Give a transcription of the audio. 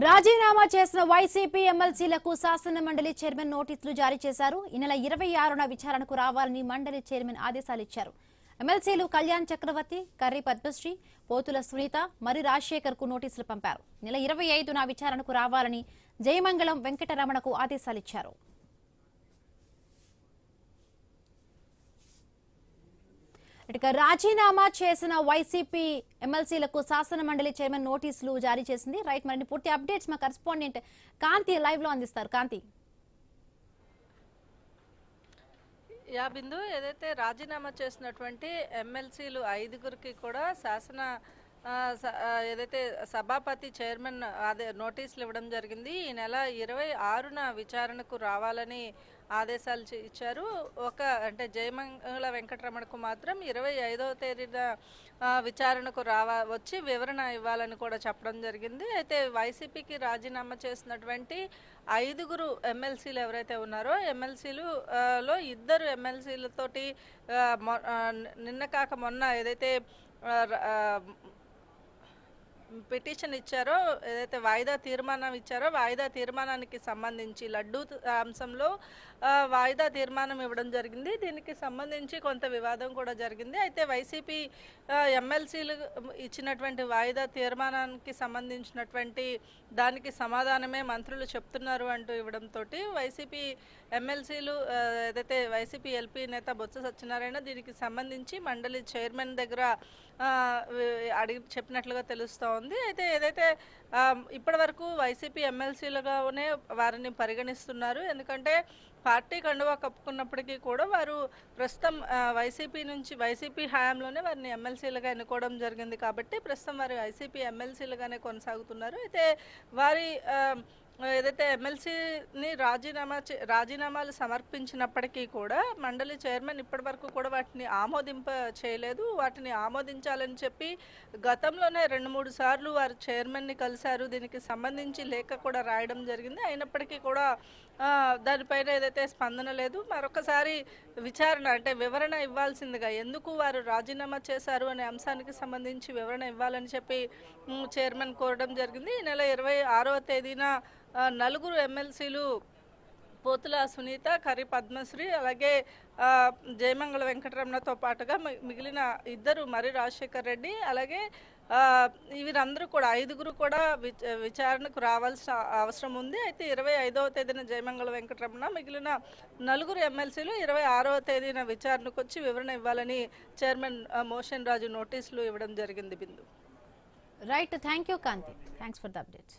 రాజీనామా చేసిన వైసీపీ ఎమ్మెల్సీలకు శాసన మండలి చైర్మన్ నోటీసులు జారీ చేశారు. ఈ నెల 26న విచారణకు రావాలని మండలి చైర్మన్ ఆదేశాలు ఇచ్చారు. ఎమ్మెల్సీలు కళ్యాణ్ చక్రవర్తి, కర్రీ పద్మశ్రీ, పోతుల సునీత, మరి రాజశేఖర్ కు నోటీసులు పంపారు. నెల 25న విచారణకు రావాలని జయమంగళం వెంకటరమణకు ఆదేశాలు ఇచ్చారు. రాజీనామా చేసిన వైసీపీ ఎమ్మెల్సీలకు శాసన మండలి చైర్మన్ నోటీసులు జారీ చేసింది. రైట్, మరి పూర్తి అప్డేట్స్ మా కరెస్పాండెంట్ కాంతి లైవ్ లో అందిస్తారు. కాంతి. బిందు, ఏదైతే రాజీనామా చేసినటువంటి ఎమ్మెల్సీలు 5గురికి కూడా ఏదైతే సభాపతి చైర్మన్ నోటీసులు ఇవ్వడం జరిగింది. ఈ నెల 26న విచారణకు రావాలని ఆదేశాలు ఇచ్చారు. అంటే జయమంగళ వెంకటరమణకు మాత్రం 25వ తేదీన విచారణకు వచ్చి వివరణ ఇవ్వాలని కూడా చెప్పడం జరిగింది. అయితే వైసీపీకి రాజీనామా చేసినటువంటి 5గురు ఎమ్మెల్సీలు ఎవరైతే ఉన్నారో ఎమ్మెల్సీలలో 2 ఎమ్మెల్సీలతోటి నిన్న కాక మొన్న ఏదైతే పిటిషన్ ఇచ్చారో, ఏదైతే వాయిదా తీర్మానం ఇచ్చారో, వాయిదా తీర్మానానికి సంబంధించి లడ్డూ అంశంలో వాయిదా తీర్మానం ఇవ్వడం జరిగింది. దీనికి సంబంధించి కొంత వివాదం కూడా జరిగింది. అయితే వైసీపీ ఎమ్మెల్సీలు ఇచ్చినటువంటి వాయిదా తీర్మానానికి సంబంధించినటువంటి దానికి సమాధానమే మంత్రులు చెప్తున్నారు అంటూ ఇవ్వడంతో వైసీపీ ఎమ్మెల్సీలు ఏదైతే వైసీపీ ఎల్పీ నేత బొత్స సత్యనారాయణ దీనికి సంబంధించి మండలి చైర్మన్ దగ్గర చెప్పినట్లుగా తెలుస్తూ ఉంది. అయితే ఏదైతే ఇప్పటి వరకు వైసీపీ ఎమ్మెల్సీలుగానే వారిని పరిగణిస్తున్నారు. ఎందుకంటే పార్టీ కండువా కప్పుకున్నప్పటికీ కూడా వారు ప్రస్తుతం వైసీపీ హయాంలోనే వారిని ఎమ్మెల్సీలుగా ఎన్నుకోవడం జరిగింది. కాబట్టి ప్రస్తుతం వారు వైసీపీ ఎమ్మెల్సీలుగానే కొనసాగుతున్నారు. అయితే వారి ఏదైతే ఎమ్మెల్సీని రాజీనామాలు సమర్పించినప్పటికీ కూడా మండలి చైర్మన్ ఇప్పటి వరకు కూడా వాటిని చేయలేదు. వాటిని ఆమోదించాలని చెప్పి గతంలోనే 2-3 సార్లు వారు చైర్మన్ని కలిశారు. దీనికి సంబంధించి లేఖ కూడా రాయడం జరిగింది. అయినప్పటికీ కూడా దానిపైన ఏదైతే స్పందన లేదు. మరొకసారి వివరణ ఇవ్వాల్సిందిగా, ఎందుకు వారు రాజీనామా చేశారు అనే అంశానికి సంబంధించి వివరణ ఇవ్వాలని చెప్పి చైర్మన్ కోరడం జరిగింది. ఈ నెల 26వ తేదీన 4 ఎమ్మెల్సీలు పోతుల సునీత, కర్రీ పద్మశ్రీ, అలాగే జయమంగళ వెంకటరమణతో పాటుగా మిగిలిన 2 మరి రాజశేఖర్ రెడ్డి, అలాగే వీరందరూ కూడా 5గురు కూడా విచారణకు రావాల్సిన అవసరం ఉంది. అయితే 25వ తేదీన జయమంగళ వెంకటరమణ, మిగిలిన 4 ఎమ్మెల్సీలు 26వ తేదీన విచారణకు వచ్చి వివరణ ఇవ్వాలని చైర్మన్ మోషన్ రాజు నోటీసులు ఇవ్వడం జరిగింది. Bindu. Right, thank you Kanti. Thanks for the updates.